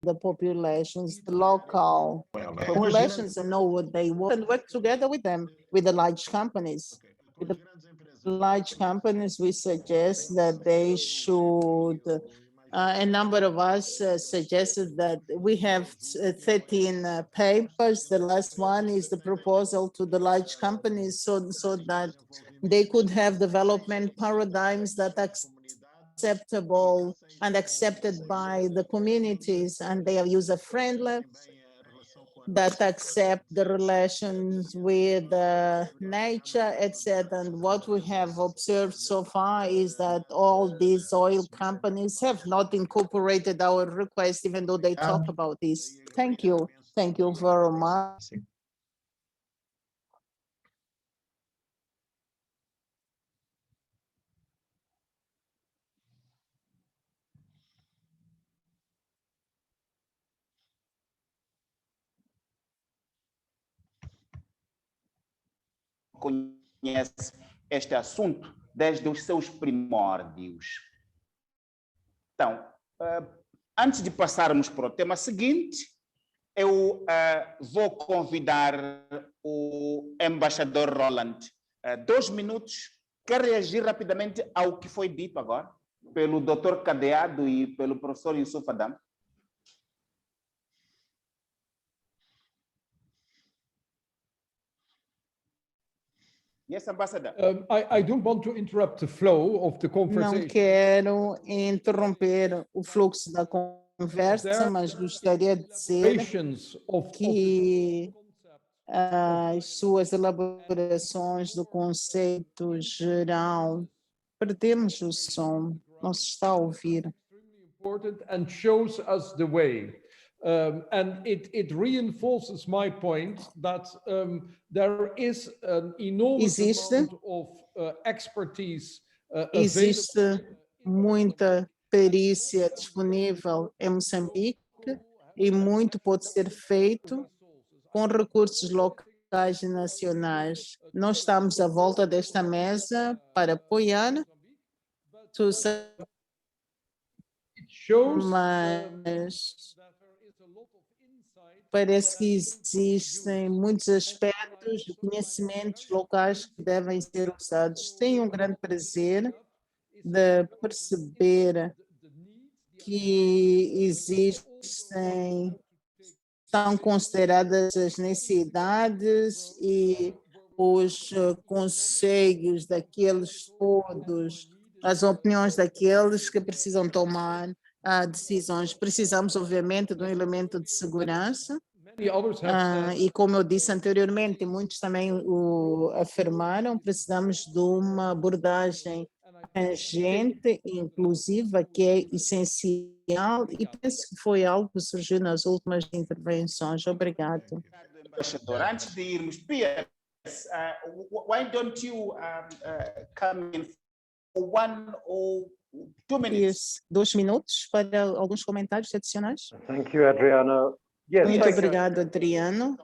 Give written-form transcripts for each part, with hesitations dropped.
the populations, the local populations, and know what they want and work together with them, with the large companies. With the large companies, we suggest that they should, a number of us suggested that we have 13 papers. The last one is the proposal to the large companies so that they could have development paradigms that are acceptable and accepted by the communities, and they are user-friendly, that accept the relations with nature, etc. And what we have observed so far is that all these oil companies have not incorporated our request, even though they talk about this. Thank you. Thank you very much. Conhece este assunto desde os seus primórdios. Então, antes de passarmos para o tema seguinte, eu vou convidar o embaixador Roland. 2 minutos. Quer reagir rapidamente ao que foi dito agora pelo Dr. Cadeado e pelo professor Yusuf Adam? Yes, Ambassador. I don't want to interrupt the flow of the conversation. Não quero interromper o fluxo da conversa, mas gostaria de dizer que as suas elaborações do conceito geral, perdemos o som, não se está a ouvir. Important and shows us the way. And it reinforces my point that there is an enormous amount of expertise Existe muita perícia disponível em Moçambique e muito pode ser feito com recursos locais e nacionais. Nós estamos à volta desta mesa para apoiar, mas parece que existem muitos aspectos de conhecimentos locais que devem ser usados. Tenho um grande prazer de perceber que estão consideradas as necessidades e os conselhos daqueles todos, as opiniões daqueles que precisam tomar decisões. Precisamos, obviamente, de um elemento de segurança. E como eu disse anteriormente, muitos também o afirmaram, precisamos de uma abordagem tangente, inclusiva, que é essencial, e penso que foi algo que surgiu nas últimas intervenções. Obrigado. Antes de irmos, Piers, why don't you come in for 1 or 2 minutes? 2 minutos para alguns comentários adicionais. Thank you, Adriano. Yes, muito obrigado, Adriano.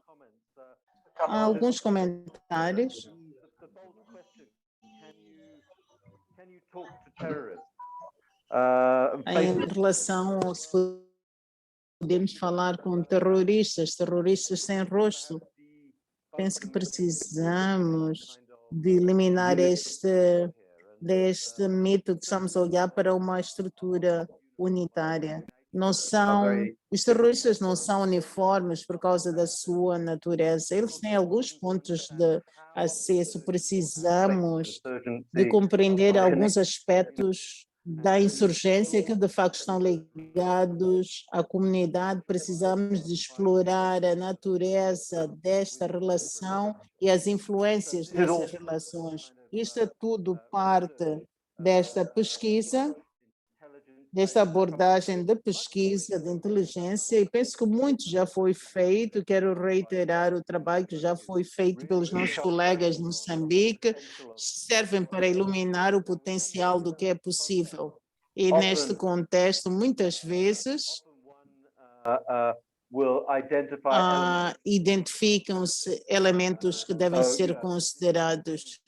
Há alguns comentários. Em relação ao se podemos falar com terroristas sem rosto, penso que precisamos de eliminar deste mito que estamos a olhar para uma estrutura unitária. Os terroristas não são uniformes por causa da sua natureza. Eles têm alguns pontos de acesso. Precisamos de compreender alguns aspectos da insurgência que de facto estão ligados à comunidade. Precisamos de explorar a natureza desta relação e as influências dessas relações. Isto é tudo parte desta pesquisa, desta abordagem de pesquisa, de inteligência, e penso que muito já foi feito. Quero reiterar o trabalho que já foi feito pelos nossos colegas de Moçambique, servem para iluminar o potencial do que é possível. E neste contexto, muitas vezes, identificam-se elementos que devem ser considerados.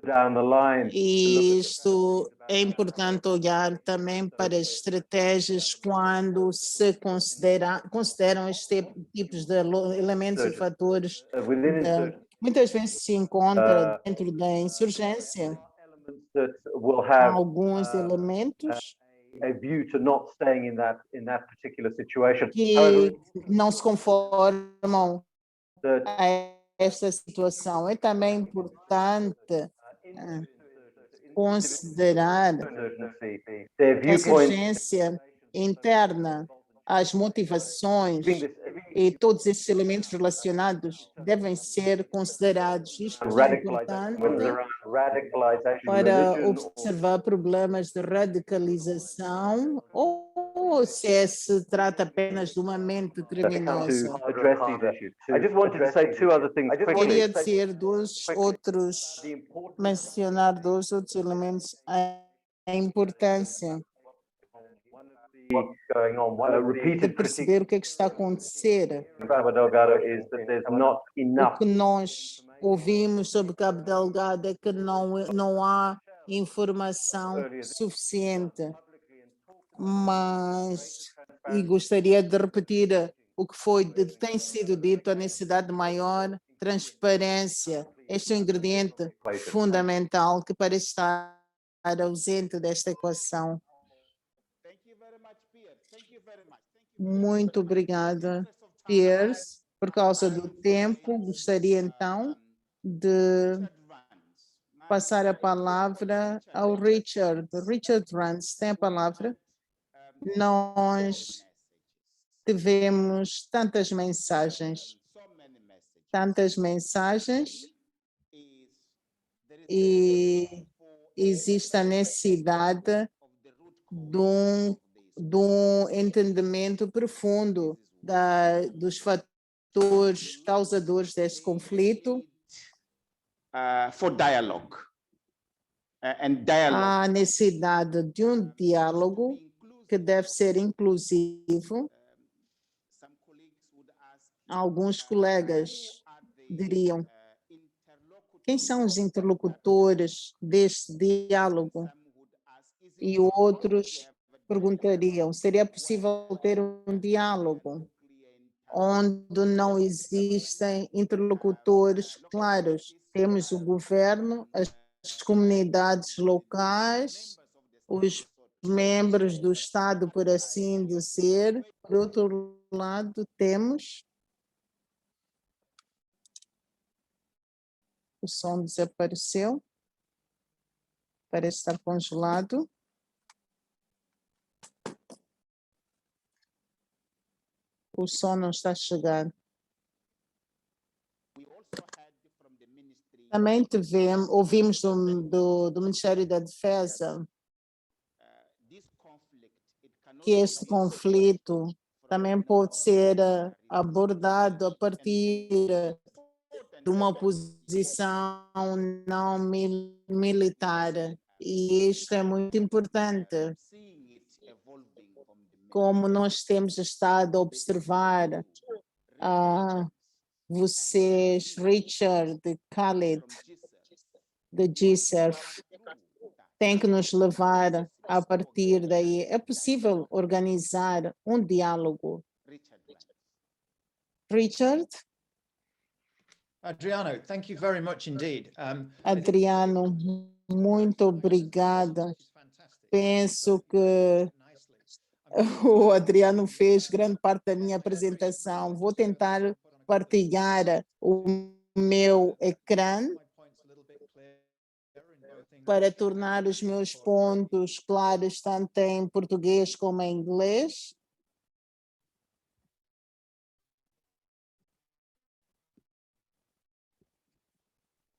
down the line. E isto é importante olhar também para estratégias quando se consideram estes tipos de elementos e fatores. Muitas vezes se encontra dentro da insurgência That will have alguns elementos a view to not staying in that particular situation. que não se conformam That a esta situação. É também importante considerar their essa viewpoint urgência interna, as motivações e todos esses elementos relacionados devem ser considerados. Isto é importante para observar problemas de radicalização ou se trata apenas de uma mente criminosa. address these issues. I just wanted to say two other things Queria quickly. dizer mencionar dois outros elementos, a importância What's going on? One of the de perceber o que é que está a acontecer. Cabo Delgado is that there's not O enough que nós ouvimos sobre Cabo Delgado é que não há informação suficiente, mas e gostaria de repetir o que tem sido dito, a necessidade de maior transparência. Este é um ingrediente fundamental que parece estar ausente desta equação. Muito obrigada, Piers. Por causa do tempo, gostaria então de passar a palavra ao Richard. Richard Rance tem a palavra. Nós tivemos tantas mensagens e existe a necessidade de um entendimento profundo dos fatores causadores deste conflito. For dialogue. And dialogue. Há necessidade de um diálogo que deve ser inclusivo. Alguns colegas diriam: quem são os interlocutores deste diálogo? E outros perguntariam: seria possível ter um diálogo onde não existem interlocutores claros? Temos o governo, as comunidades locais, os membros do Estado, por assim dizer. Por outro lado, temos... O som desapareceu. Parece estar congelado. O som não está chegando. Também ouvimos do Ministério da Defesa que este conflito também pode ser abordado a partir de uma posição não militar. E isto é muito importante. Como nós temos estado a observar, vocês, Richard, Khalid, da GCERF, tem que nos levar a partir daí. É possível organizar um diálogo. Richard? Adriano, thank you very much indeed. Adriano, muito obrigada. Penso que o Adriano fez grande parte da minha apresentação. Vou tentar partilhar o meu ecrã para tornar os meus pontos claros, tanto em português como em inglês.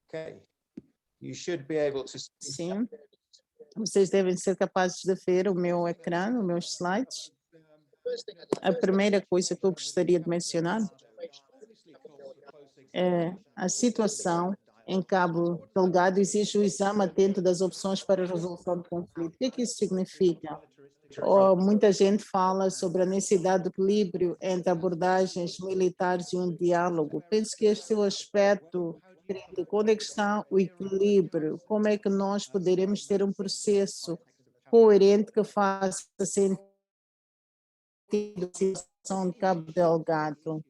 Okay. You should be able to... Sim. Vocês devem ser capazes de ver o meu ecrã, os meus slides. A primeira coisa que eu gostaria de mencionar é a situação em Cabo Delgado exige o exame atento das opções para a resolução do conflito. O que isso significa? Muita gente fala sobre a necessidade de equilíbrio entre abordagens militares e um diálogo. Penso que este é o aspecto crítico, onde é que está o equilíbrio, como é que nós poderemos ter um processo coerente que faça sentido na situação de Cabo Delgado.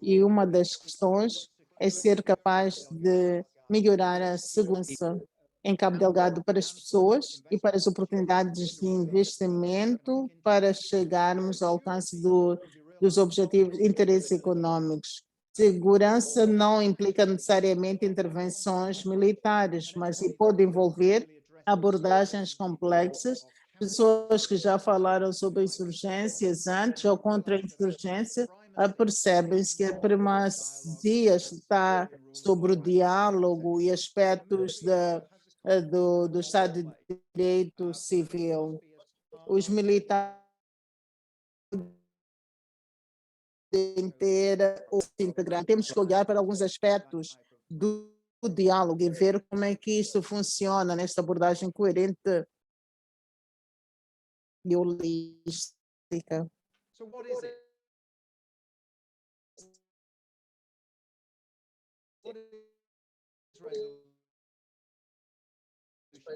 E uma das questões é ser capaz de melhorar a segurança em Cabo Delgado para as pessoas e para as oportunidades de investimento para chegarmos ao alcance dos objetivos de interesses econômicos. Segurança não implica necessariamente intervenções militares, mas pode envolver abordagens complexas, pessoas que já falaram sobre insurgências antes ou contra-insurgência, percebem-se que a primazia está sobre o diálogo e aspectos do Estado de Direito Civil. Os militares inteira ou se integrar. Temos que olhar para alguns aspectos do diálogo e ver como é que isso funciona nesta abordagem coerente e holística.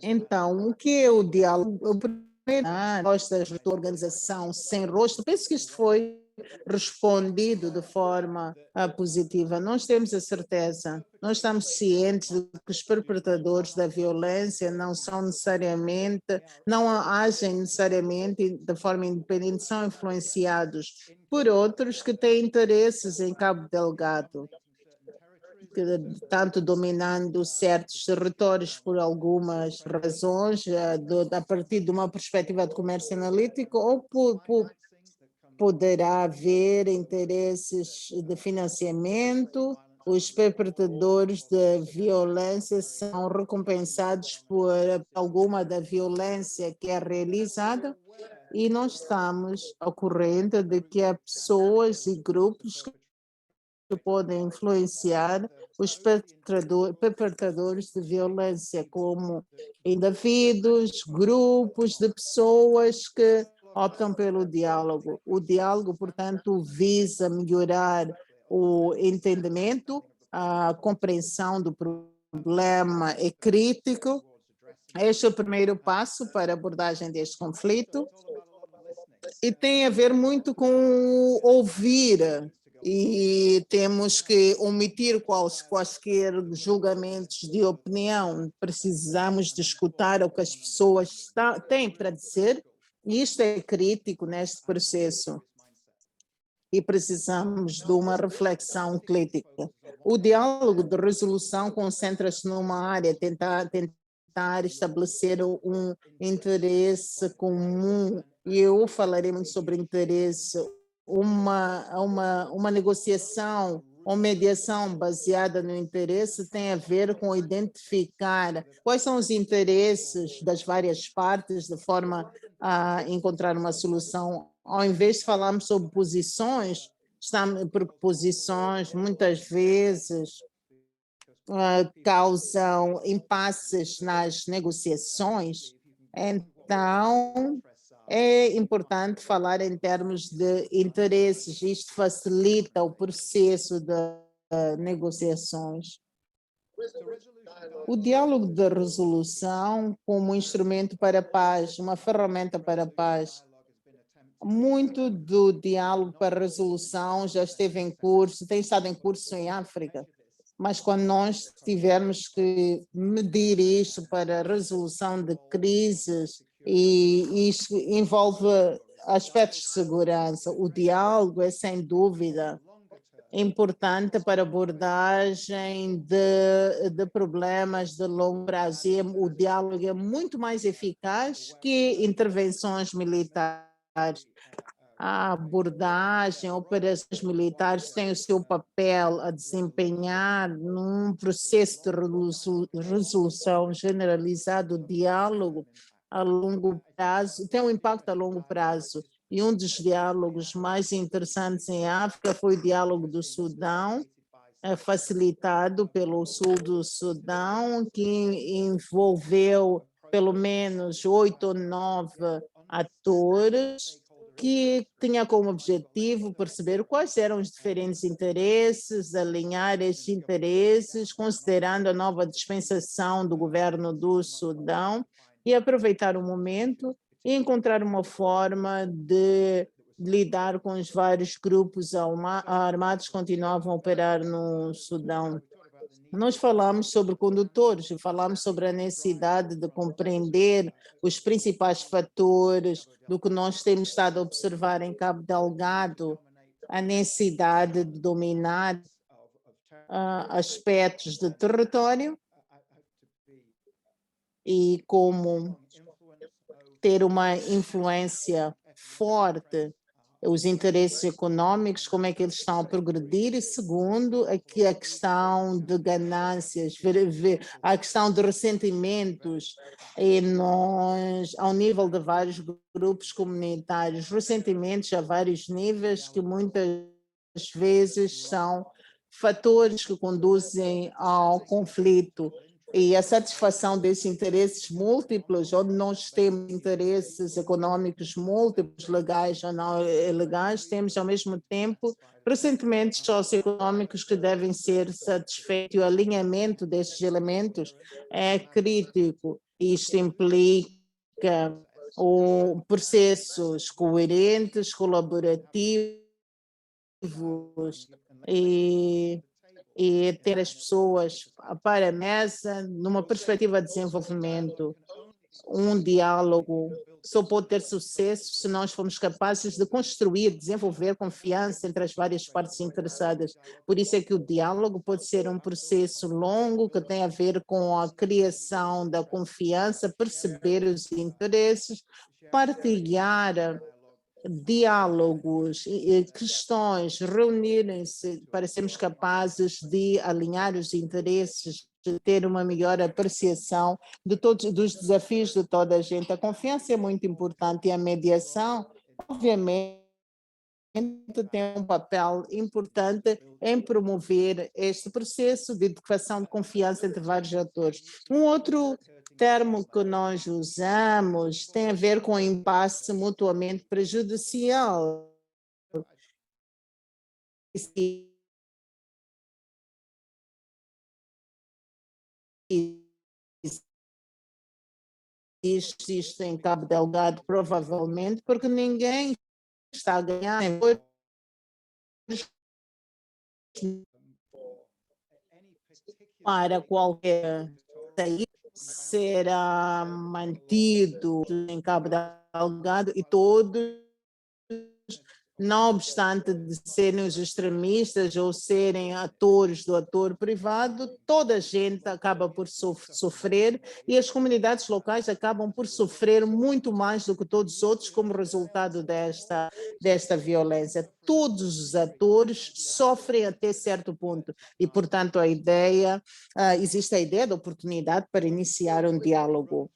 Então, o que é o diálogo? O primeiro, costas da organização sem rosto, penso que isto foi respondido de forma positiva. Nós temos a certeza, nós estamos cientes de que os perpetradores da violência não são necessariamente, não agem necessariamente de forma independente, são influenciados por outros que têm interesses em Cabo Delgado, tanto dominando certos territórios por algumas razões, a partir de uma perspectiva de comércio analítico, ou poderá haver interesses de financiamento. Os perpetradores de violência são recompensados por alguma da violência que é realizada, e nós estamos ao corrente de que há pessoas e grupos que podem influenciar os perpetradores de violência, como indivíduos, grupos de pessoas que optam pelo diálogo. O diálogo, portanto, visa melhorar o entendimento, a compreensão do problema é crítico. Este é o primeiro passo para a abordagem deste conflito e tem a ver muito com ouvir. E temos que omitir quaisquer julgamentos de opinião. Precisamos de escutar o que as pessoas têm para dizer, e isto é crítico neste processo. E precisamos de uma reflexão crítica. O diálogo de resolução concentra-se numa área, tentar estabelecer um interesse comum, e eu falarei muito sobre interesse. Uma negociação ou mediação baseada no interesse tem a ver com identificar quais são os interesses das várias partes de forma a encontrar uma solução. Ao invés de falarmos sobre posições, porque posições muitas vezes causam impasses nas negociações. Então, é importante falar em termos de interesses, isto facilita o processo de negociações. O diálogo de resolução como instrumento para a paz, uma ferramenta para a paz. Muito do diálogo para a resolução já esteve em curso, tem estado em curso em África, mas quando nós tivermos que medir isto para a resolução de crises, e isso envolve aspectos de segurança, o diálogo é sem dúvida importante para abordagem de problemas de longo prazo. E o diálogo é muito mais eficaz que intervenções militares. A abordagem, operações militares têm o seu papel a desempenhar num processo de resolução generalizado, o diálogo a longo prazo, tem um impacto a longo prazo. E um dos diálogos mais interessantes em África foi o diálogo do Sudão, facilitado pelo sul do Sudão, que envolveu pelo menos 8 ou 9 atores que tinha como objetivo perceber quais eram os diferentes interesses, alinhar estes interesses, considerando a nova dispensação do governo do Sudão e aproveitar o momento e encontrar uma forma de lidar com os vários grupos armados que continuavam a operar no Sudão. Nós falamos sobre condutores e falamos sobre a necessidade de compreender os principais fatores do que nós temos estado a observar em Cabo Delgado, a necessidade de dominar aspectos de território e como ter uma influência forte, os interesses econômicos, como é que eles estão a progredir, e segundo, aqui a questão de ganâncias, a questão de ressentimentos ao nível de vários grupos comunitários, ressentimentos a vários níveis que muitas vezes são fatores que conduzem ao conflito. E a satisfação desses interesses múltiplos, onde nós temos interesses econômicos múltiplos, legais ou não legais, temos ao mesmo tempo ressentimentos socioeconômicos que devem ser satisfeitos. O alinhamento destes elementos é crítico. Isto implica processos coerentes, colaborativos e ter as pessoas para a mesa numa perspectiva de desenvolvimento. Um diálogo só pode ter sucesso se nós formos capazes de construir, desenvolver confiança entre as várias partes interessadas. Por isso é que o diálogo pode ser um processo longo que tem a ver com a criação da confiança, perceber os interesses, partilhar diálogos, questões, reunirem-se para sermos capazes de alinhar os interesses, de ter uma melhor apreciação de todos dos desafios de toda a gente. A confiança é muito importante e a mediação, obviamente, tem um papel importante em promover este processo de educação de confiança entre vários atores. Um outro termo que nós usamos tem a ver com impasse mutuamente prejudicial. Existe em Cabo Delgado, provavelmente, porque ninguém está a ganhar para qualquer saída será mantido em Cabo Delgado e todos, não obstante de serem os extremistas ou serem atores do ator privado, toda a gente acaba por sofrer e as comunidades locais acabam por sofrer muito mais do que todos os outros como resultado desta violência. Todos os atores sofrem até certo ponto e, portanto, existe a ideia da oportunidade para iniciar um diálogo.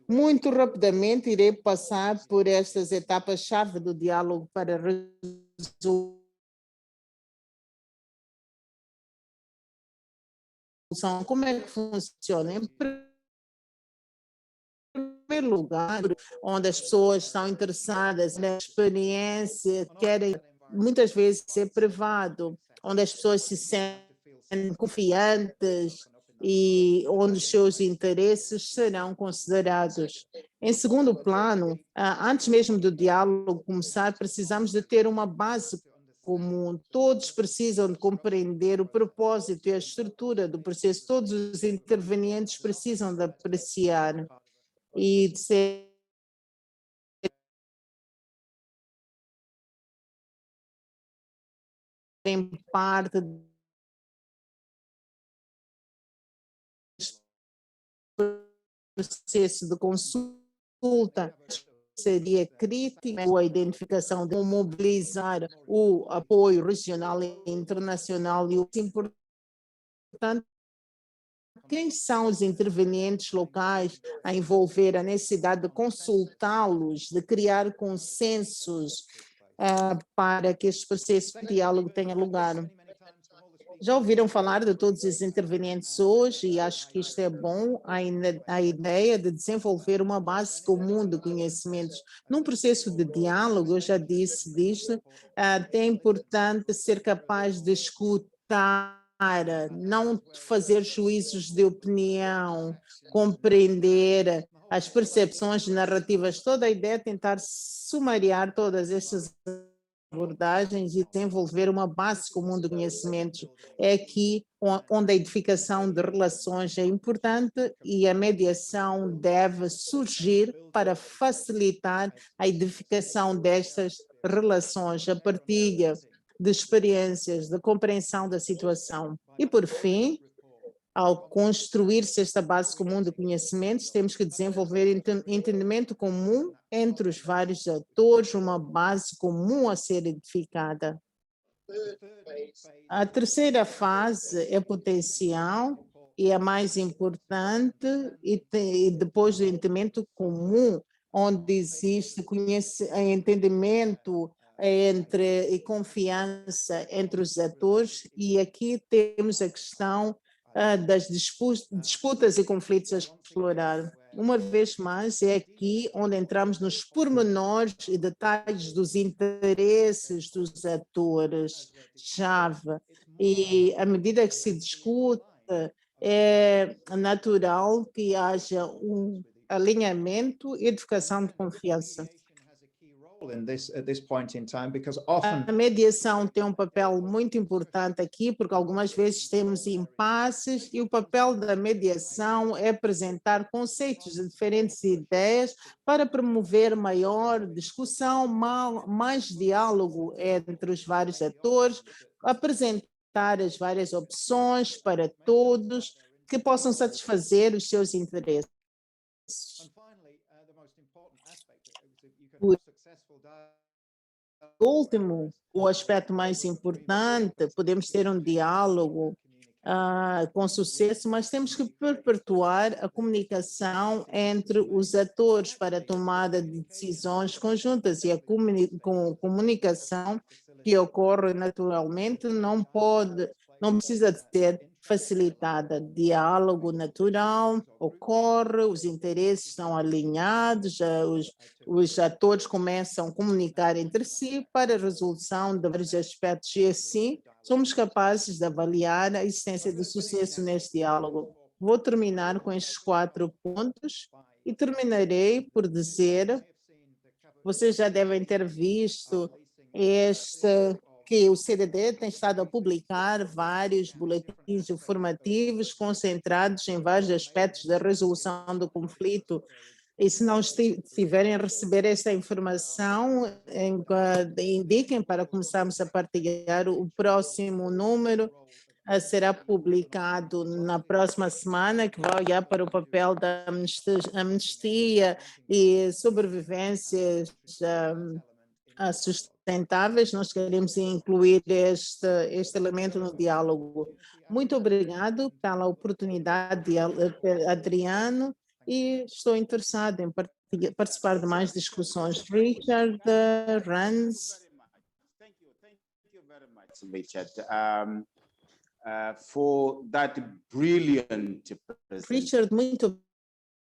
Muito rapidamente irei passar por estas etapas-chave do diálogo para resolução. Como é que funciona? Em primeiro lugar, onde as pessoas estão interessadas na experiência, querem muitas vezes ser privado, onde as pessoas se sentem confiantes e onde os seus interesses serão considerados. Em segundo plano, antes mesmo do diálogo começar, precisamos de ter uma base comum. Todos precisam de compreender o propósito e a estrutura do processo. Todos os intervenientes precisam de apreciar e de ser parte processo de consulta seria crítico a identificação de mobilizar o apoio regional e internacional e o importante quem são os intervenientes locais a envolver a necessidade de consultá-los, de criar consensos para que este processo de diálogo tenha lugar. Já ouviram falar de todos os intervenientes hoje e acho que isto é bom, a ideia de desenvolver uma base comum de conhecimentos. Num processo de diálogo, eu já disse disto, é importante ser capaz de escutar, não fazer juízos de opinião, compreender as percepções, narrativas. Toda a ideia é tentar sumariar todas essas abordagens e desenvolver uma base comum de conhecimentos. É aqui onde a edificação de relações é importante e a mediação deve surgir para facilitar a edificação destas relações, a partilha de experiências, de compreensão da situação. E, por fim, ao construir-se esta base comum de conhecimentos, temos que desenvolver entendimento comum entre os vários atores, uma base comum a ser edificada. A terceira fase é potencial e a mais importante, e depois do entendimento comum, onde existe entendimento e confiança entre os atores, e aqui temos a questão das disputas e conflitos a explorar. Uma vez mais, é aqui onde entramos nos pormenores e detalhes dos interesses dos atores-chave. E à medida que se discute, é natural que haja um alinhamento e edificação de confiança. A mediação tem um papel muito importante aqui, porque algumas vezes temos impasses e o papel da mediação é apresentar conceitos de diferentes ideias para promover maior discussão, mais diálogo entre os vários atores, apresentar as várias opções para todos que possam satisfazer os seus interesses. Por último, o aspecto mais importante, podemos ter um diálogo com sucesso, mas temos que perpetuar a comunicação entre os atores para a tomada de decisões conjuntas, e a comunicação que ocorre naturalmente não precisa ser facilitada. Diálogo natural ocorre, os interesses estão alinhados, os atores começam a comunicar entre si para a resolução de vários aspectos, e assim somos capazes de avaliar a existência de sucesso neste diálogo. Vou terminar com estes 4 pontos e terminarei por dizer, vocês já devem ter visto que o CDD tem estado a publicar vários boletins informativos concentrados em vários aspectos da resolução do conflito. E se não estiverem a receber esta informação, indiquem para começarmos a partilhar. O próximo número será publicado na próxima semana, que vai olhar para o papel da amnistia e sobrevivências sustentáveis. Nós queremos incluir este elemento no diálogo. Muito obrigado pela oportunidade, Adriano, e estou interessado em participar de mais discussões. Richard Rands. Thank you very much, Richard, for that brilliant presentation. Richard, muito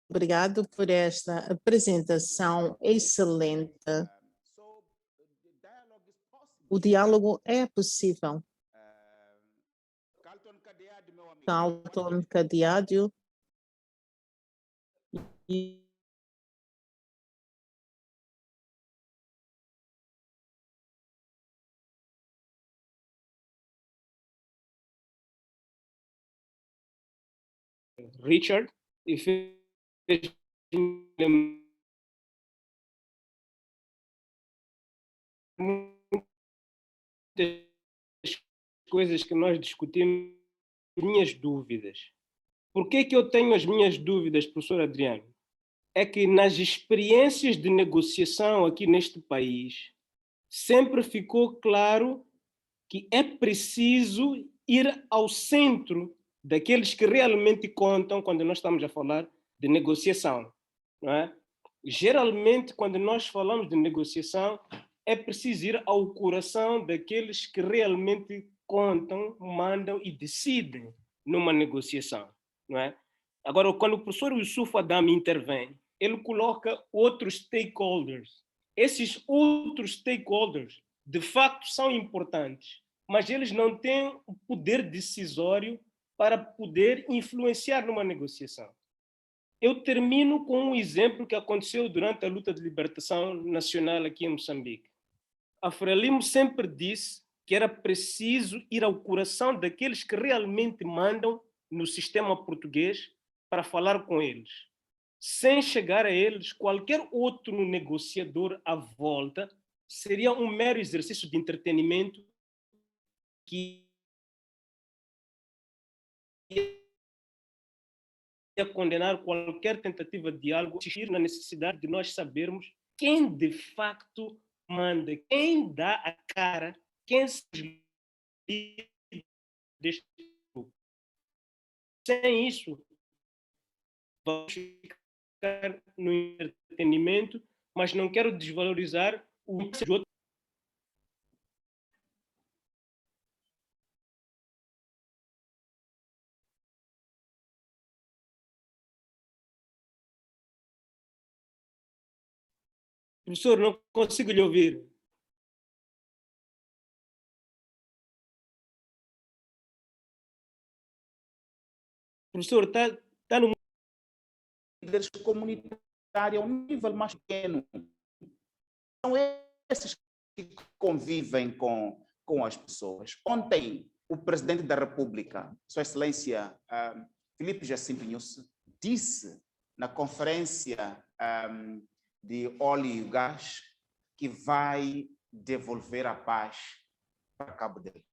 obrigado por esta apresentação excelente. O diálogo é possível. Carlton Cadeado. Richard, e fez muitas coisas que nós discutimos, minhas dúvidas. Por que eu tenho as minhas dúvidas, professor Adriano? É que nas experiências de negociação aqui neste país, sempre ficou claro que é preciso ir ao centro daqueles que realmente contam quando nós estamos a falar de negociação, não é? Geralmente, quando nós falamos de negociação, é preciso ir ao coração daqueles que realmente contam, mandam e decidem numa negociação, não é? Agora, quando o professor Yusuf Adam intervém, ele coloca outros stakeholders. Esses outros stakeholders, de facto, são importantes, mas eles não têm o poder decisório para poder influenciar numa negociação. Eu termino com um exemplo que aconteceu durante a luta de libertação nacional aqui em Moçambique. A Frelimo sempre disse que era preciso ir ao coração daqueles que realmente mandam no sistema português para falar com eles. Sem chegar a eles, qualquer outro negociador à volta seria um mero exercício de entretenimento que ia condenar qualquer tentativa de diálogo, insistir na necessidade de nós sabermos quem de facto manda, quem dá a cara, quem se deste grupo. Sem isso, vamos ficar no entretenimento, mas não quero desvalorizar o de outro. Professor, não consigo lhe ouvir. Professor, está no... Líderes comunitários a um nível mais pequeno. São esses que convivem com as pessoas. Ontem, o presidente da República, Sua Excelência Filipe Jacinto Nyusi, disse na conferência de óleo e gás que vai devolver a paz para Cabo Delgado.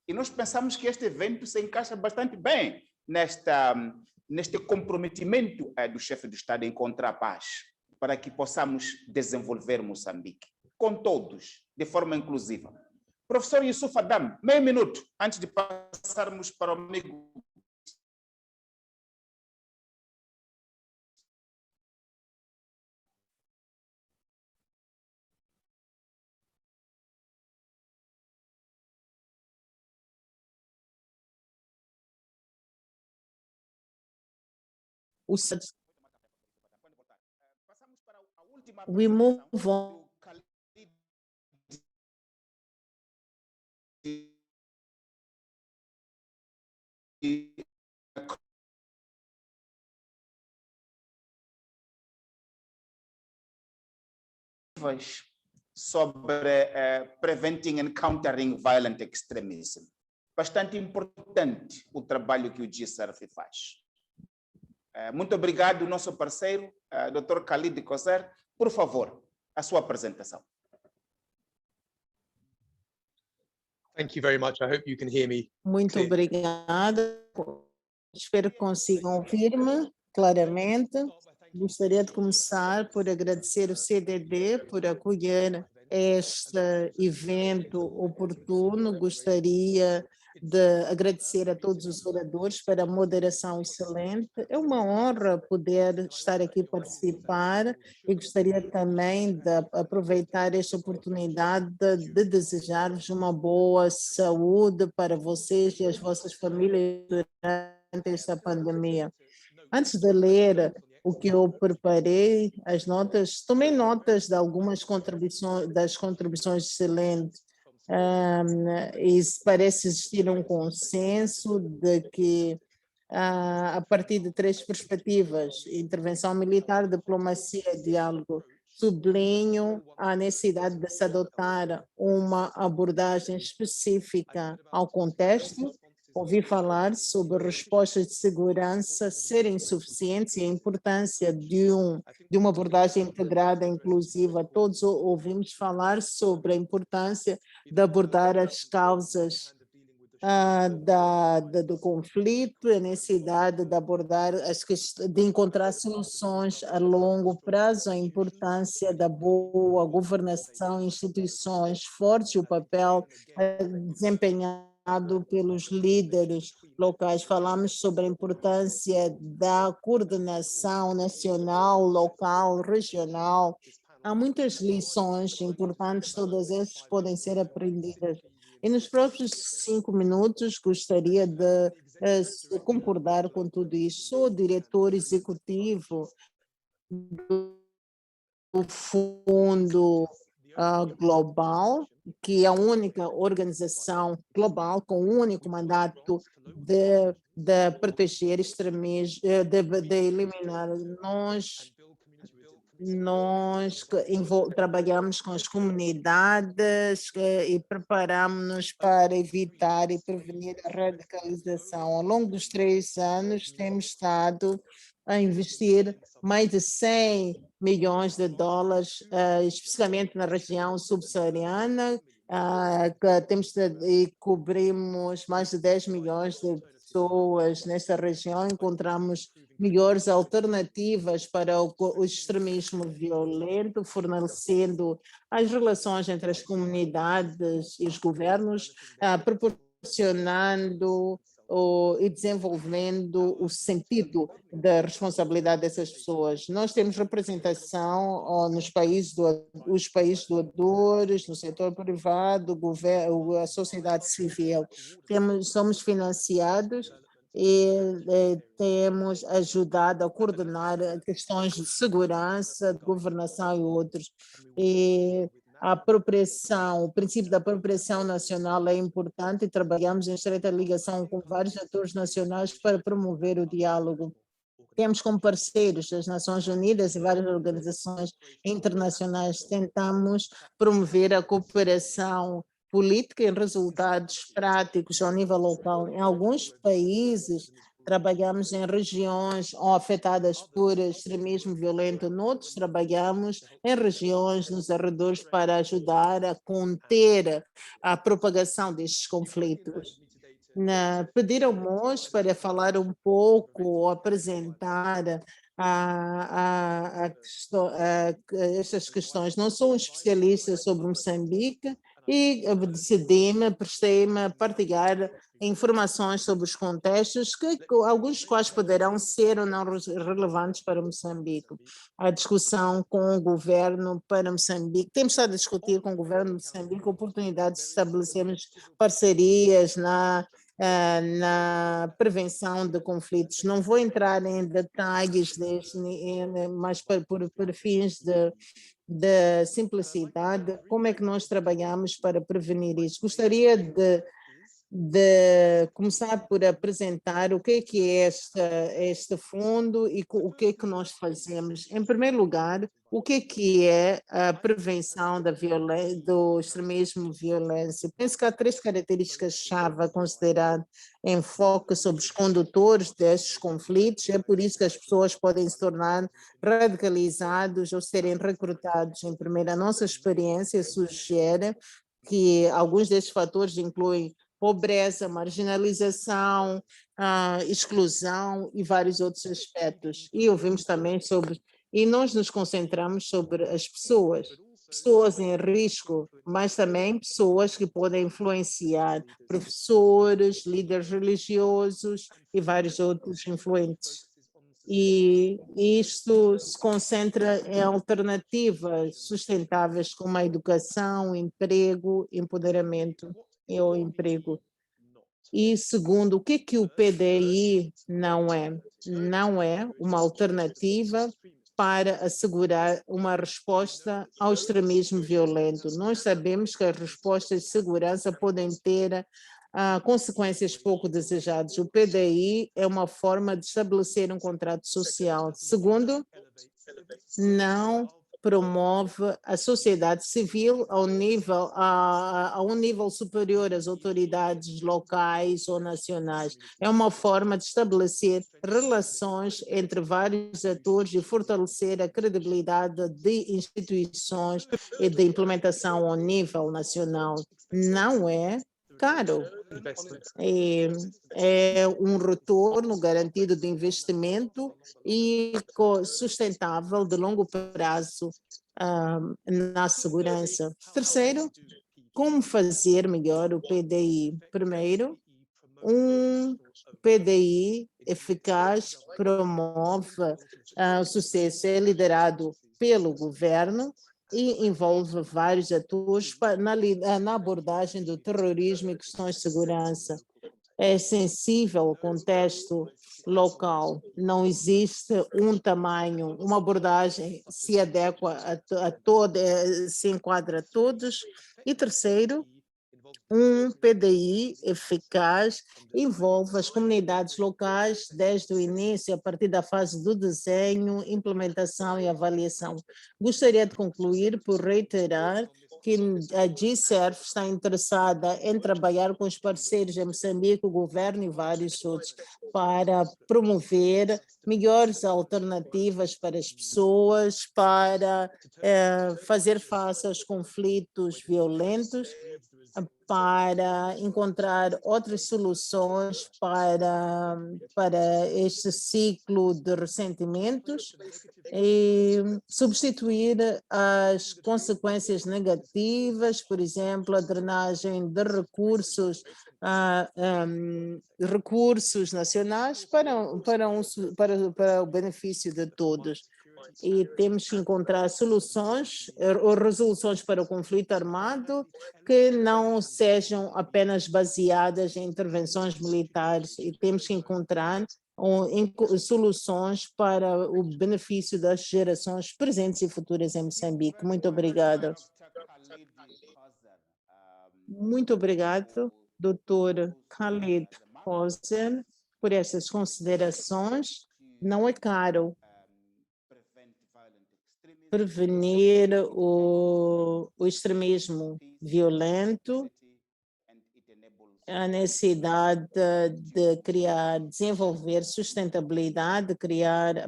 E nós pensamos que este evento se encaixa bastante bem neste comprometimento do chefe do Estado em encontrar a paz, para que possamos desenvolver Moçambique, com todos, de forma inclusiva. Professor Yusuf Adam, meio minuto, antes de passarmos para o amigo. We move on. Sobre preventing and countering violent extremism. Bastante importante o trabalho que o GSRF faz. Muito obrigado, nosso parceiro, Dr. Khalid Koser. Por favor, a sua apresentação. Thank you very much. I hope you can hear me. Muito obrigada. Espero que consigam ouvir-me claramente. Gostaria de começar por agradecer o CDD por acolher este evento oportuno. Gostaria de agradecer a todos os oradores pela moderação excelente. É uma honra poder estar aqui participar e gostaria também de aproveitar esta oportunidade de desejar-vos uma boa saúde para vocês e as vossas famílias durante esta pandemia. Antes de ler o que eu preparei, as notas, tomei notas de algumas contribuições excelentes. E parece existir um consenso de que, a partir de 3 perspectivas, intervenção militar, diplomacia e diálogo, sublinho a necessidade de se adotar uma abordagem específica ao contexto. Ouvi falar sobre respostas de segurança serem insuficientes e a importância de uma abordagem integrada, inclusiva. Todos ouvimos falar sobre a importância de abordar as causas do conflito, a necessidade de abordar, de encontrar soluções a longo prazo, a importância da boa governação, instituições fortes, o papel desempenhado pelos líderes locais. Falamos sobre a importância da coordenação nacional, local, regional, Há muitas lições importantes, todas essas podem ser aprendidas. E nos próximos 5 minutos gostaria de concordar com tudo isso. Sou diretor executivo do Fundo Global, que é a única organização global com o único mandato de proteger extremismo, de eliminar. Nós trabalhamos com as comunidades e preparamos-nos para evitar e prevenir a radicalização. Ao longo dos 3 anos, temos estado a investir mais de 100 milhões de dólares, especialmente na região subsaariana, e cobrimos mais de 10 milhões de pessoas nesta região. Encontramos melhores alternativas para o extremismo violento, fortalecendo as relações entre as comunidades e os governos, proporcionando e desenvolvendo o sentido da responsabilidade dessas pessoas. Nós temos representação nos países os países doadores, no setor privado, governo, a sociedade civil. Somos financiados e temos ajudado a coordenar questões de segurança, de governação e outros. E a apropriação, o princípio da apropriação nacional é importante e trabalhamos em estreita ligação com vários atores nacionais para promover o diálogo. Temos como parceiros as Nações Unidas e várias organizações internacionais. Tentamos promover a cooperação política e resultados práticos ao nível local. Em alguns países, trabalhamos em regiões afetadas por extremismo violento, noutros trabalhamos em regiões nos arredores para ajudar a conter a propagação destes conflitos. Pediram-nos para falar um pouco, apresentar estas questões. Não sou um especialista sobre Moçambique e prestei-me a partilhar informações sobre os contextos, alguns dos quais poderão ser ou não relevantes para Moçambique. A discussão com o governo para Moçambique, temos estado a discutir com o governo de Moçambique a oportunidade de estabelecermos parcerias na prevenção de conflitos. Não vou entrar em detalhes mas por fins de simplicidade, como é que nós trabalhamos para prevenir isso. Gostaria de começar por apresentar o que é este fundo e o que nós fazemos. Em primeiro lugar, o que é a prevenção do extremismo e violência? Penso que há 3 características-chave a considerar em foco sobre os condutores destes conflitos. É por isso que as pessoas podem se tornar radicalizados ou serem recrutados. Em primeiro, a nossa experiência sugere que alguns destes fatores incluem pobreza, marginalização, exclusão e vários outros aspectos. E ouvimos também e nós nos concentramos sobre as pessoas em risco, mas também pessoas que podem influenciar, professores, líderes religiosos e vários outros influentes. E isto se concentra em alternativas sustentáveis como a educação, emprego, empoderamento e o emprego. E segundo, o que o PDI não é? Não é uma alternativa para assegurar uma resposta ao extremismo violento. Nós sabemos que as respostas de segurança podem ter consequências pouco desejadas. O PDI é uma forma de estabelecer um contrato social. Segundo, não promove a sociedade civil a um nível superior às autoridades locais ou nacionais. É uma forma de estabelecer relações entre vários atores e fortalecer a credibilidade de instituições e de implementação ao nível nacional. Não é caro. É um retorno garantido de investimento e sustentável de longo prazo na segurança. Terceiro, como fazer melhor o PDI? Primeiro, um PDI eficaz promove o sucesso, é liderado pelo governo e envolve vários atores na abordagem do terrorismo e questões de segurança. É sensível ao contexto local, não existe um tamanho, uma abordagem se adequa a todo, se enquadra a todos. E terceiro, um PDI eficaz envolve as comunidades locais desde o início, a partir da fase do desenho, implementação e avaliação. Gostaria de concluir por reiterar que a GCERF está interessada em trabalhar com os parceiros em Moçambique, o governo e vários outros, para promover melhores alternativas para as pessoas, para fazer face aos conflitos violentos, para encontrar outras soluções para este ciclo de ressentimentos e substituir as consequências negativas, por exemplo, a drenagem de recursos, recursos nacionais para o benefício de todos. E temos que encontrar soluções ou resoluções para o conflito armado que não sejam apenas baseadas em intervenções militares, e temos que encontrar soluções para o benefício das gerações presentes e futuras em Moçambique. Muito obrigada. Muito obrigado, Dr. Khalid Hoser, por essas considerações. Não é caro prevenir o extremismo violento, a necessidade de criar, desenvolver sustentabilidade,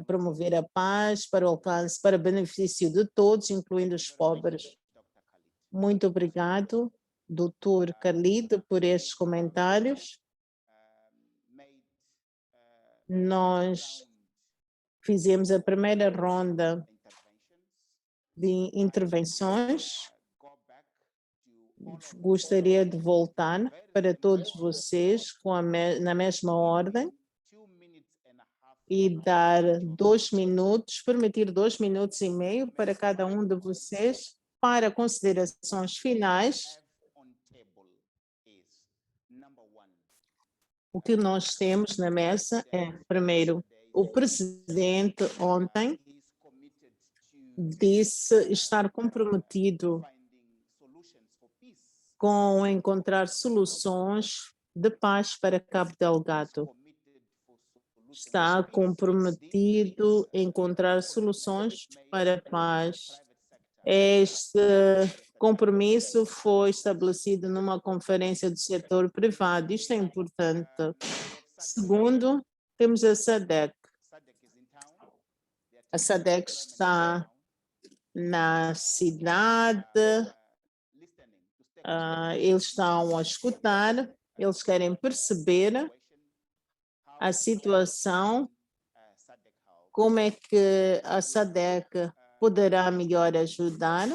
promover a paz para o alcance, para benefício de todos, incluindo os pobres. Muito obrigado, Dr. Khalid, por estes comentários. Nós fizemos a primeira ronda de intervenções. Gostaria de voltar para todos vocês na mesma ordem e dar 2 minutos, permitir 2 minutos e meio para cada um de vocês para considerações finais. O que nós temos na mesa é, primeiro, o presidente ontem disse estar comprometido com encontrar soluções de paz para Cabo Delgado. Está comprometido em encontrar soluções para a paz. Este compromisso foi estabelecido numa conferência do setor privado. Isto é importante. Segundo, temos a SADC. A SADC está na cidade, eles estão a escutar, eles querem perceber a situação, como é que a SADC poderá melhor ajudar.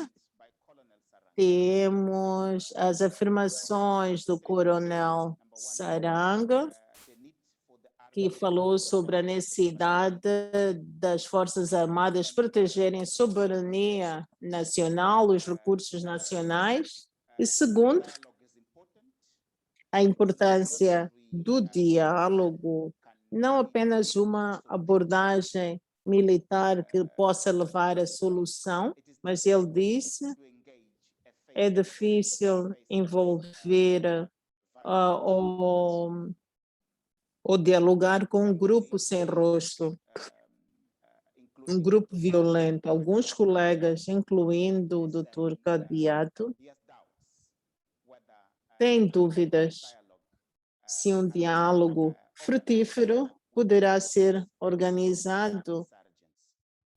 Temos as afirmações do coronel Saranga, que falou sobre a necessidade das Forças Armadas protegerem a soberania nacional, os recursos nacionais. E segundo, a importância do diálogo, não apenas uma abordagem militar que possa levar à solução, mas ele disse é difícil envolver ou dialogar com um grupo sem rosto, um grupo violento. Alguns colegas, incluindo o Dr. Cadiato, têm dúvidas se um diálogo frutífero poderá ser organizado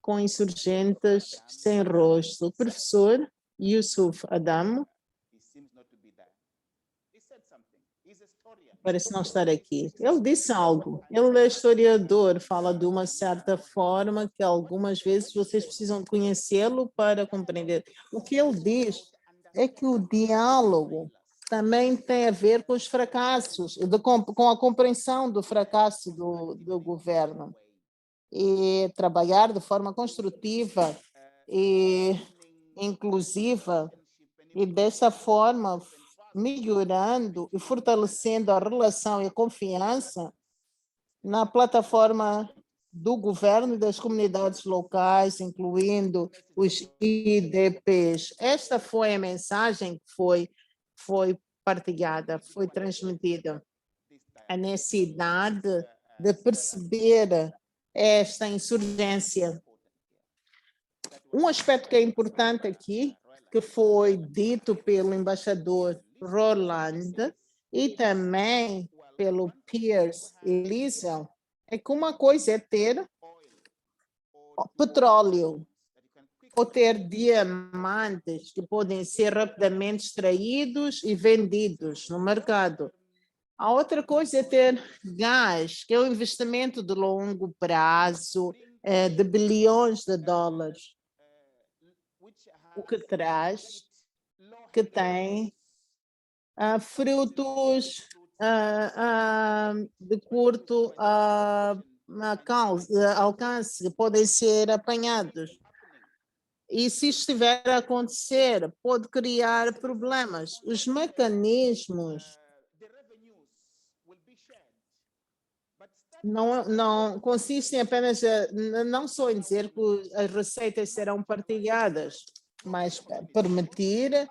com insurgentes sem rosto. O professor Yusuf Adamo parece não estar aqui. Ele disse algo. Ele é historiador, fala de uma certa forma que algumas vezes vocês precisam conhecê-lo para compreender. O que ele diz é que o diálogo também tem a ver com os fracassos, com a compreensão do fracasso do governo e trabalhar de forma construtiva e inclusiva, e dessa forma melhorando e fortalecendo a relação e a confiança na plataforma do governo e das comunidades locais, incluindo os IDPs. Esta foi a mensagem que foi partilhada, foi transmitida. A necessidade de perceber esta insurgência. Um aspecto que é importante aqui, que foi dito pelo embaixador Roland e também pelo Piers Elisa, é que uma coisa é ter petróleo ou ter diamantes que podem ser rapidamente extraídos e vendidos no mercado. A outra coisa é ter gás, que é um investimento de longo prazo, de bilhões de dólares, o que traz, que tem frutos de curto alcance, que podem ser apanhados. E se estiver a acontecer, pode criar problemas. Os mecanismos não consistem apenas não só em dizer que as receitas serão partilhadas, mas permitir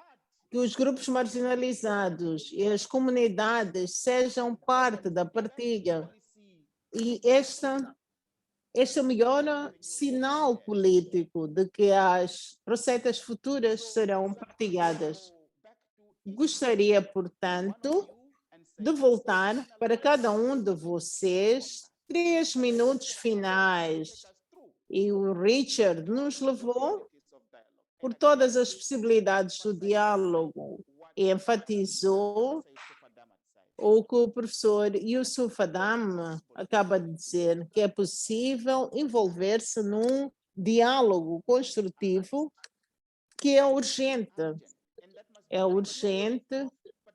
que os grupos marginalizados e as comunidades sejam parte da partilha. E este é o melhor sinal político de que as receitas futuras serão partilhadas. Gostaria, portanto, de voltar para cada um de vocês 3 minutos finais. E o Richard nos levou por todas as possibilidades do diálogo e enfatizou o que o professor Yusuf Adam acaba de dizer, que é possível envolver-se num diálogo construtivo que é urgente. É urgente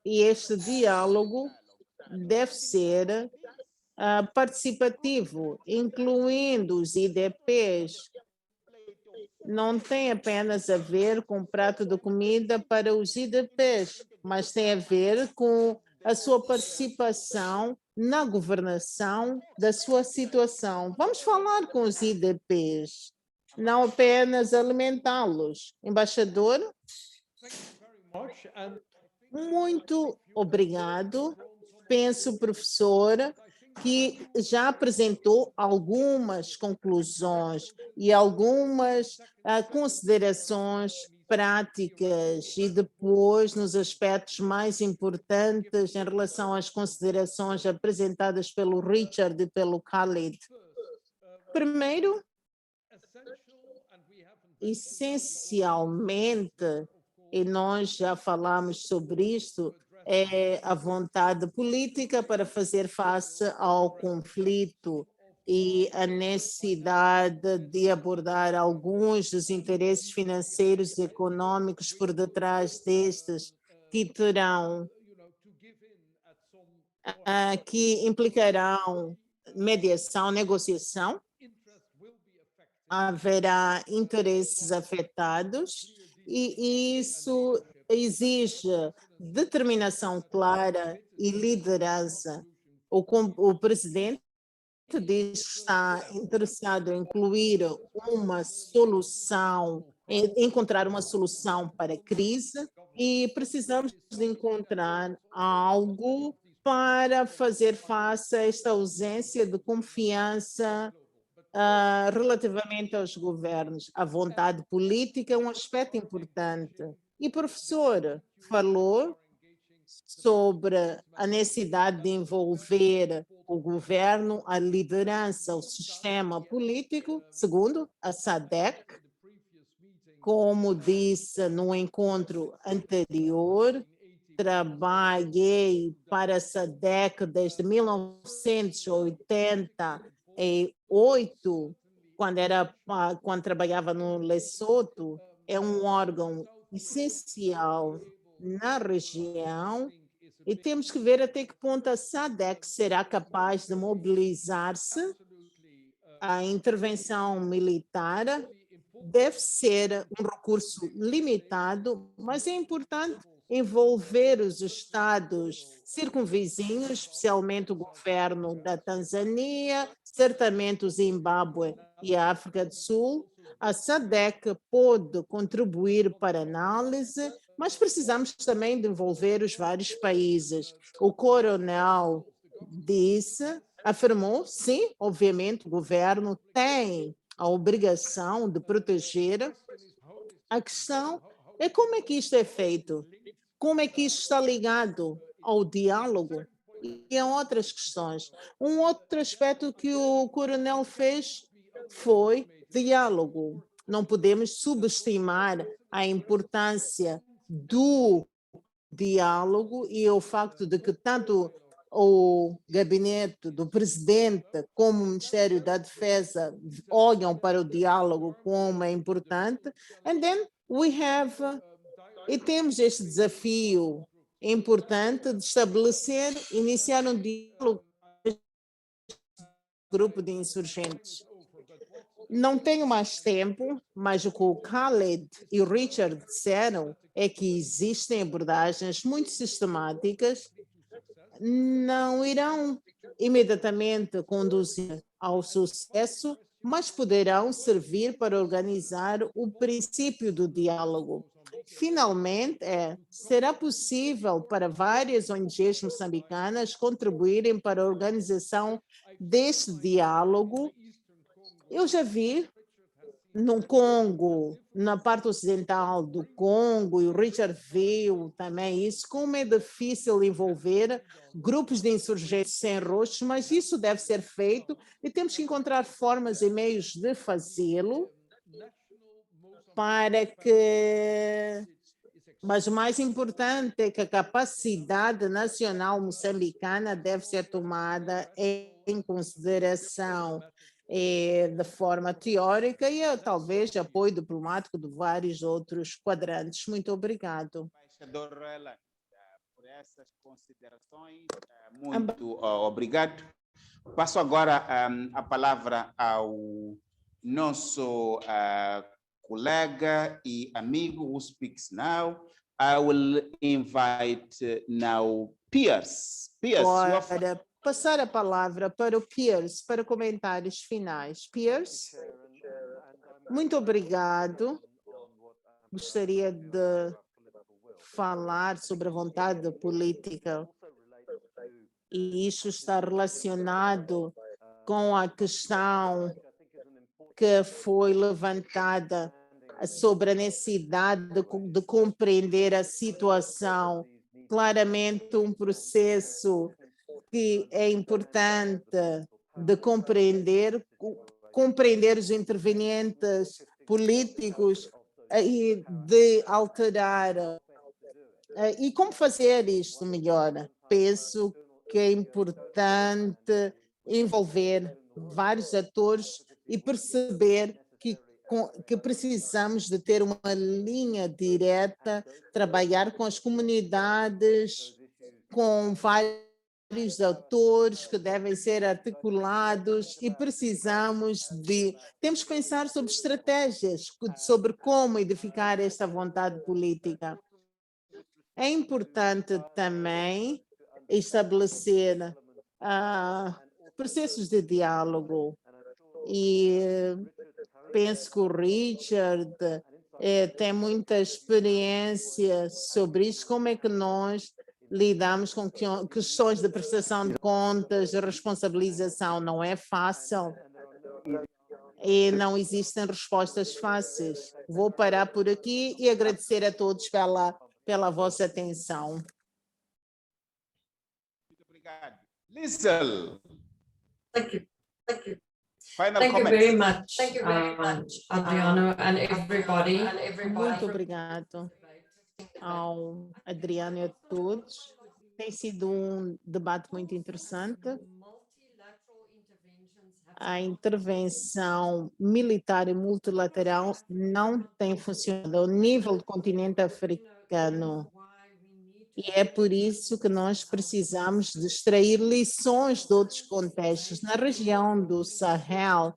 e este diálogo deve ser participativo, incluindo os IDPs. Não tem apenas a ver com prato de comida para os IDPs, mas tem a ver com a sua participação na governação da sua situação. Vamos falar com os IDPs, não apenas alimentá-los. Embaixador? Muito obrigado. Penso, professor, que já apresentou algumas conclusões e algumas considerações práticas e depois nos aspectos mais importantes em relação às considerações apresentadas pelo Richard e pelo Khalid. Primeiro, essencialmente, e nós já falamos sobre isto, é a vontade política para fazer face ao conflito e a necessidade de abordar alguns dos interesses financeiros e econômicos por detrás destes que terão, que implicarão mediação, negociação. Haverá interesses afetados e isso exige determinação clara e liderança. O presidente diz que está interessado em incluir uma solução, encontrar uma solução para a crise e precisamos de encontrar algo para fazer face a esta ausência de confiança relativamente aos governos. A vontade política é um aspecto importante. E o professor falou sobre a necessidade de envolver o governo, a liderança, o sistema político. Segundo, a SADC, como disse no encontro anterior, trabalhei para a SADC desde 1988, quando trabalhava no Lesoto. É um órgão essencial na região e temos que ver até que ponto a SADC será capaz de mobilizar-se. A intervenção militar deve ser um recurso limitado, mas é importante envolver os estados circunvizinhos, especialmente o governo da Tanzânia, certamente o Zimbábue e a África do Sul. A SADC pode contribuir para a análise, mas precisamos também de envolver os vários países. O coronel afirmou, sim, obviamente, o governo tem a obrigação de proteger. A questão é como é que isto é feito, como é que isto está ligado ao diálogo e a outras questões. Um outro aspecto que o coronel fez foi diálogo. Não podemos subestimar a importância do diálogo e o facto de que tanto o gabinete do presidente como o Ministério da Defesa olham para o diálogo como é importante. And then e temos este desafio importante de estabelecer, iniciar um diálogo com o grupo de insurgentes. Não tenho mais tempo, mas o que o Khaled e o Richard disseram é que existem abordagens muito sistemáticas, não irão imediatamente conduzir ao sucesso, mas poderão servir para organizar o princípio do diálogo. Finalmente, será possível para várias ONGs moçambicanas contribuírem para a organização deste diálogo. Eu já vi no Congo, na parte ocidental do Congo, e o Richard viu também isso, como é difícil envolver grupos de insurgentes sem rostos, mas isso deve ser feito e temos que encontrar formas e meios de fazê-lo para que... Mas o mais importante é que a capacidade nacional moçambicana deve ser tomada em consideração de forma teórica e talvez apoio diplomático de vários outros quadrantes. Muito obrigado. Embaixador Roland, por essas considerações, muito obrigado. Passo agora a palavra ao nosso colega e amigo who speaks now. I will invite now Pierce. Para passar a palavra para o Pierce para comentários finais. Pierce, muito obrigado. Gostaria de falar sobre a vontade política e isso está relacionado com a questão que foi levantada sobre a necessidade de compreender a situação. Claramente um processo que é importante de compreender os intervenientes políticos e de alterar. E como fazer isto melhor? Penso que é importante envolver vários atores e perceber que precisamos de ter uma linha direta, trabalhar com as comunidades, com vários atores que devem ser articulados e temos que pensar sobre estratégias, sobre como edificar esta vontade política. É importante também estabelecer processos de diálogo e penso que o Richard tem muita experiência sobre isso, como é que nós lidamos com questões de prestação de contas, responsabilização não é fácil e não existem respostas fáceis. Vou parar por aqui e agradecer a todos pela vossa atenção. Muito obrigado. Liesl. Thank you. Final Thank you comments. very much, Adriano, and everybody. Muito obrigado ao Adriano e a todos. Tem sido um debate muito interessante. A intervenção militar e multilateral não tem funcionado ao nível do continente africano. E é por isso que nós precisamos de extrair lições de outros contextos. Na região do Sahel,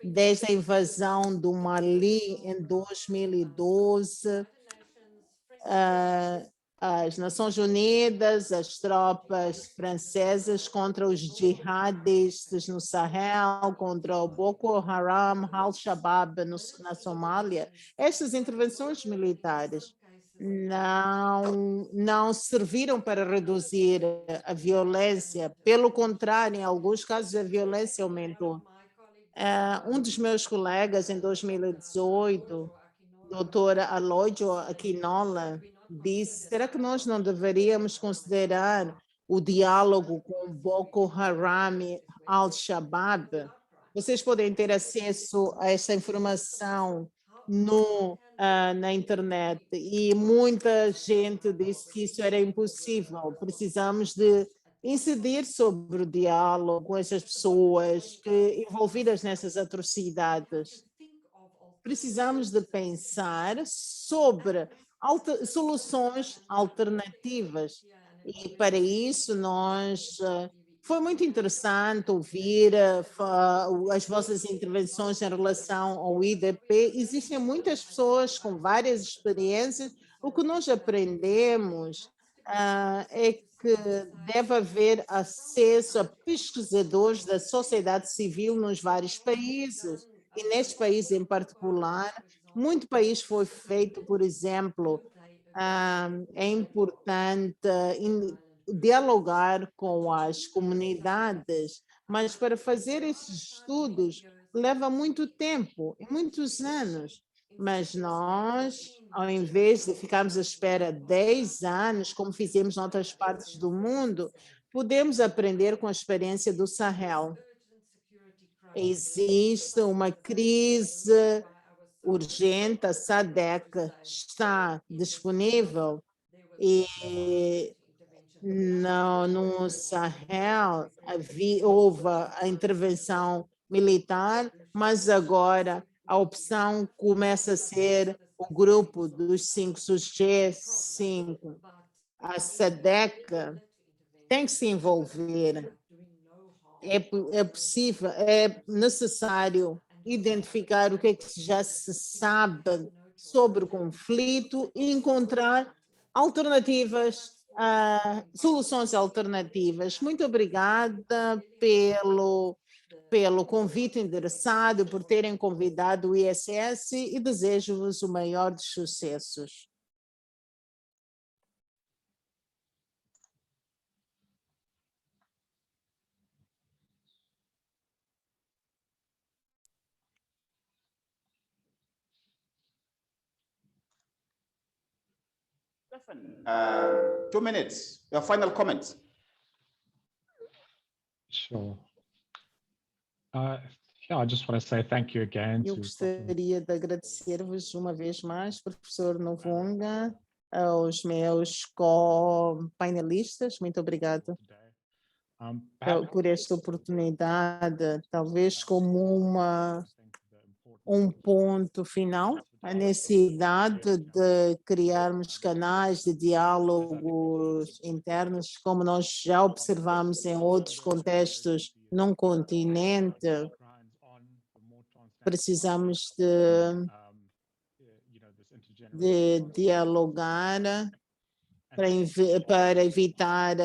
desde a invasão do Mali em 2012, as Nações Unidas, as tropas francesas contra os jihadistas no Sahel, contra o Boko Haram, Al-Shabaab na Somália. Estas intervenções militares não serviram para reduzir a violência. Pelo contrário, em alguns casos, a violência aumentou. Um dos meus colegas, em 2018, doutora Alojo Aquinola, disse: será que nós não deveríamos considerar o diálogo com Boko Haram e Al-Shabaab? Vocês podem ter acesso a essa informação na internet, e muita gente disse que isso era impossível. Precisamos de incidir sobre o diálogo com essas pessoas envolvidas nessas atrocidades. Precisamos de pensar sobre soluções alternativas, e para isso foi muito interessante ouvir as vossas intervenções em relação ao IDP. Existem muitas pessoas com várias experiências. O que nós aprendemos é que deve haver acesso a pesquisadores da sociedade civil nos vários países. E neste país em particular, muito país foi feito, por exemplo, é importante dialogar com as comunidades, mas para fazer esses estudos leva muito tempo, muitos anos. Mas nós, ao invés de ficarmos à espera 10 anos, como fizemos em outras partes do mundo, podemos aprender com a experiência do Sahel. Existe uma crise urgente, a SADC está disponível, e no Sahel houve a intervenção militar, mas agora a opção começa a ser o grupo dos 5, os G5. A SADC tem que se envolver. É possível, é necessário identificar o que é que já se sabe sobre o conflito e encontrar alternativas, soluções alternativas. Muito obrigada pelo convite endereçado, por terem convidado o ISS, e desejo-vos o maior dos sucessos. Stefan, 2 minutes, your final comments. Sure. Yeah, I just want to say thank you again. Eu gostaria de agradecer-vos uma vez mais, professor Novunga, aos meus co-painelistas. Muito obrigado por esta oportunidade, talvez como um ponto final, a necessidade de criarmos canais de diálogos internos, como nós já observamos em outros contextos num continente. Precisamos de dialogar para evitar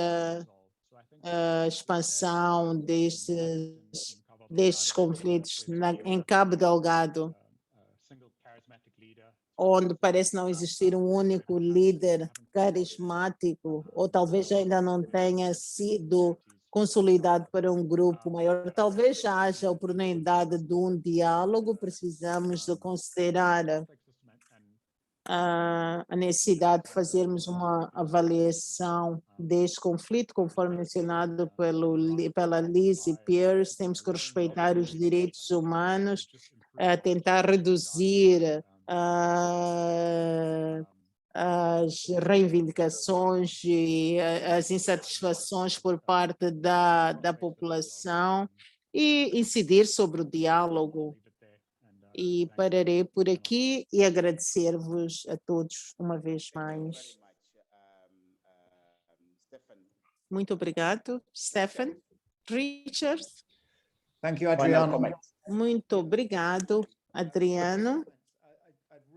a expansão destes conflitos em Cabo Delgado, onde parece não existir um único líder carismático, ou talvez ainda não tenha sido consolidado para um grupo maior. Talvez haja a oportunidade de um diálogo. Precisamos de considerar a necessidade de fazermos uma avaliação deste conflito, conforme mencionado pela Lizzie Pierce. Temos que respeitar os direitos humanos, tentar reduzir as reivindicações e as insatisfações por parte da população e incidir sobre o diálogo. E pararei por aqui e agradecer-vos a todos uma vez mais. Muito obrigado, Stefan. Richard? Thank you, Final Adriano. comments. Muito obrigado, Adriano.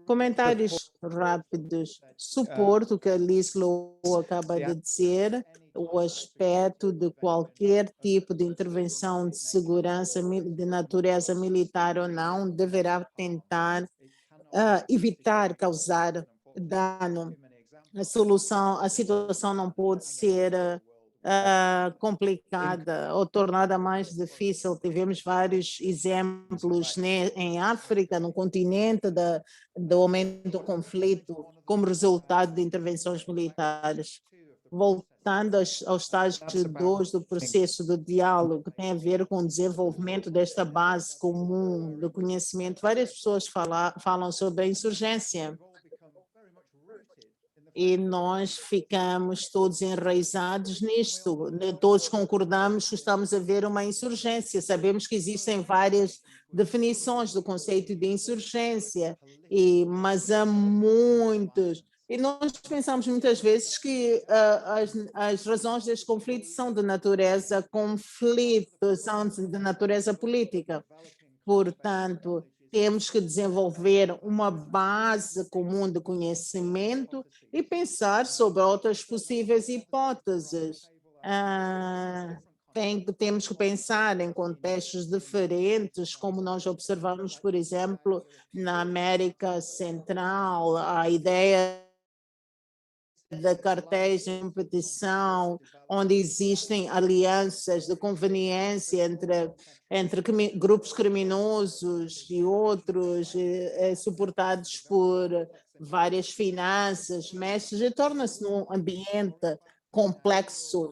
Comentários rápidos. Suporto o que a Liz Low acaba de dizer, o aspecto de qualquer tipo de intervenção de segurança de natureza militar ou não deverá tentar evitar causar dano. A situação não pode ser complicada ou tornada mais difícil. Tivemos vários exemplos, né, em África, no continente, do aumento do conflito como resultado de intervenções militares. Voltando ao estágio 2 do processo do diálogo, que tem a ver com o desenvolvimento desta base comum do conhecimento, várias pessoas falam sobre a insurgência. E nós ficamos todos enraizados nisto, todos concordamos que estamos a ver uma insurgência, sabemos que existem várias definições do conceito de insurgência, mas há muitos, e nós pensamos muitas vezes que as razões deste conflito são de natureza são de natureza política, portanto, temos que desenvolver uma base comum de conhecimento e pensar sobre outras possíveis hipóteses. Temos que pensar em contextos diferentes, como nós observamos, por exemplo, na América Central, a ideia de cartéis de competição, onde existem alianças de conveniência entre grupos criminosos e outros, suportados por várias finanças, mestres, e torna-se num ambiente complexo,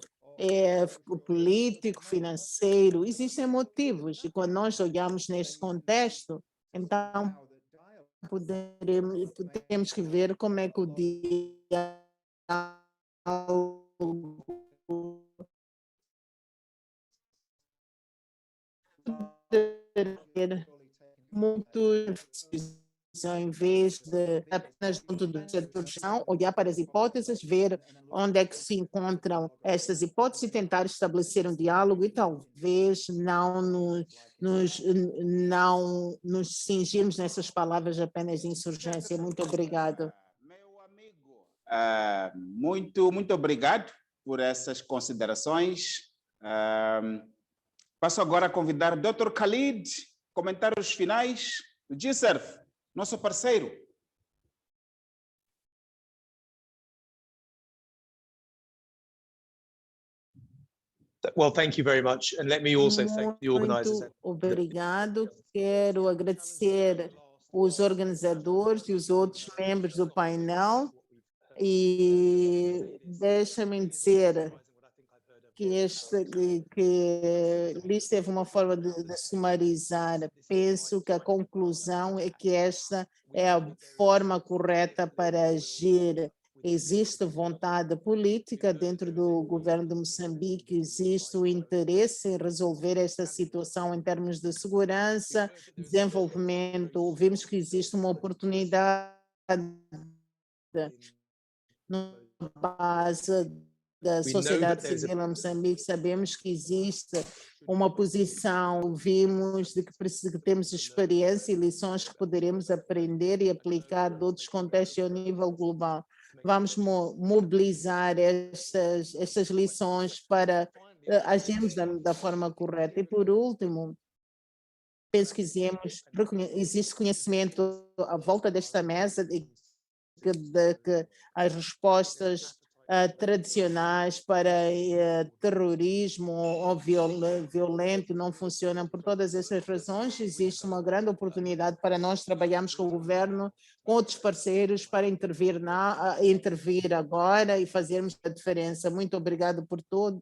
político, financeiro. Existem motivos, e quando nós olhamos neste contexto, então temos que ver como é que o dia muito em vez de apenas junto do setor, olhar para as hipóteses, ver onde é que se encontram estas hipóteses e tentar estabelecer um diálogo e talvez não nos cingirmos nessas palavras apenas de insurgência. Muito obrigado. Meu amigo, muito obrigado por essas considerações. Passo agora a convidar o Dr. Khalid, comentários finais do GSERF, nosso parceiro. Well, thank you very much. And let me also thank the organizers. Muito obrigado. Quero agradecer os organizadores e os outros membros do painel. E deixa-me dizer que Liz teve uma forma de sumarizar. Penso que a conclusão é que esta é a forma correta para agir. Existe vontade política dentro do governo de Moçambique, existe o interesse em resolver esta situação em termos de segurança, desenvolvimento. Vimos que existe uma oportunidade na base da sociedade civil em Moçambique. Sabemos que existe uma posição, vimos de que temos experiência e lições que poderemos aprender e aplicar de outros contextos ao nível global. Vamos mobilizar estas lições para agirmos da forma correta. E por último, penso que existe conhecimento à volta desta mesa de que as respostas tradicionais para terrorismo ou violento não funcionam. Por todas essas razões, existe uma grande oportunidade para nós trabalharmos com o governo, com outros parceiros, para intervir agora e fazermos a diferença. Muito obrigado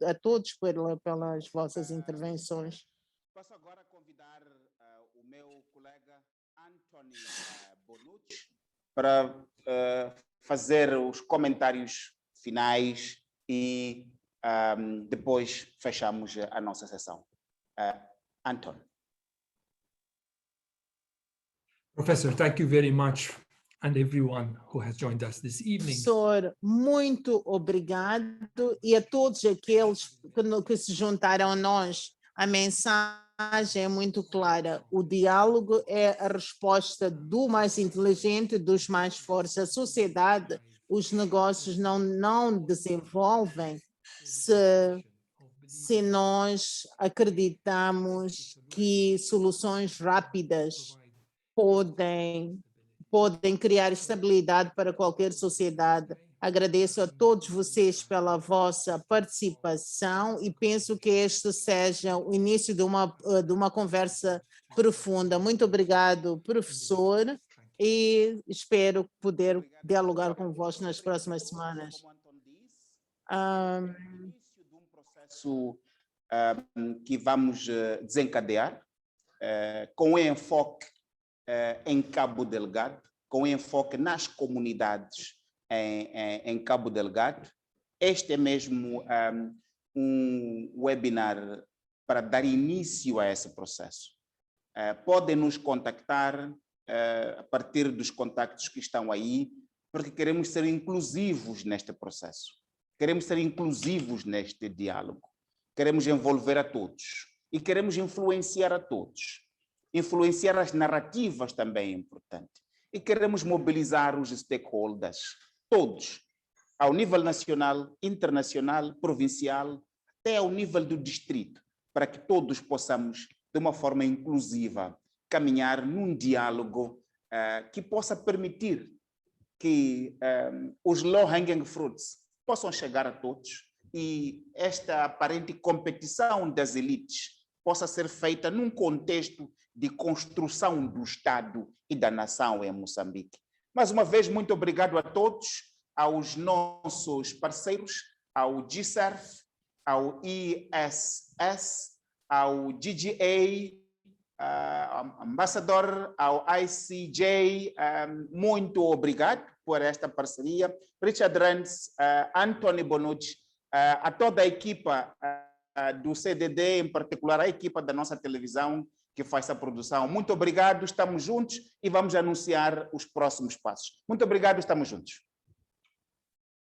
a todos pelas vossas intervenções. Passo agora a convidar o meu colega Anthony Bonucci para fazer os comentários finais e depois fechamos a nossa sessão. Anton. Professor, thank you very much, and everyone who has joined us this evening. Professor, muito obrigado, e a todos aqueles que se juntaram a nós. A mensagem mensagem é muito clara. O diálogo é a resposta do mais inteligente, dos mais fortes. A sociedade, os negócios não desenvolvem se nós acreditamos que soluções rápidas podem criar estabilidade para qualquer sociedade. Agradeço a todos vocês pela vossa participação e penso que este seja o início de uma conversa profunda. Muito obrigado, professor, e espero poder dialogar convosco nas próximas semanas. Processo que vamos desencadear com enfoque em Cabo Delgado, com enfoque nas comunidades em Cabo Delgado. Este é mesmo um webinar para dar início a esse processo. Podem nos contactar a partir dos contactos que estão aí, porque queremos ser inclusivos neste processo. Queremos ser inclusivos neste diálogo. Queremos envolver a todos e queremos influenciar a todos. Influenciar as narrativas também é importante. E queremos mobilizar os stakeholders, todos, ao nível nacional, internacional, provincial, até ao nível do distrito, para que todos possamos, de uma forma inclusiva, caminhar num diálogo que possa permitir que os low-hanging fruits possam chegar a todos e esta aparente competição das elites possa ser feita num contexto de construção do Estado e da nação em Moçambique. Mais uma vez, muito obrigado a todos, aos nossos parceiros, ao GSERF, ao ISS, ao GGA, Ambassador, ao ICJ, muito obrigado por esta parceria. Richard Renz, Anthony Bonucci, a toda a equipa do CDD, em particular a equipa da nossa televisão que faz essa produção. Muito obrigado, estamos juntos e vamos anunciar os próximos passos. Muito obrigado, estamos juntos.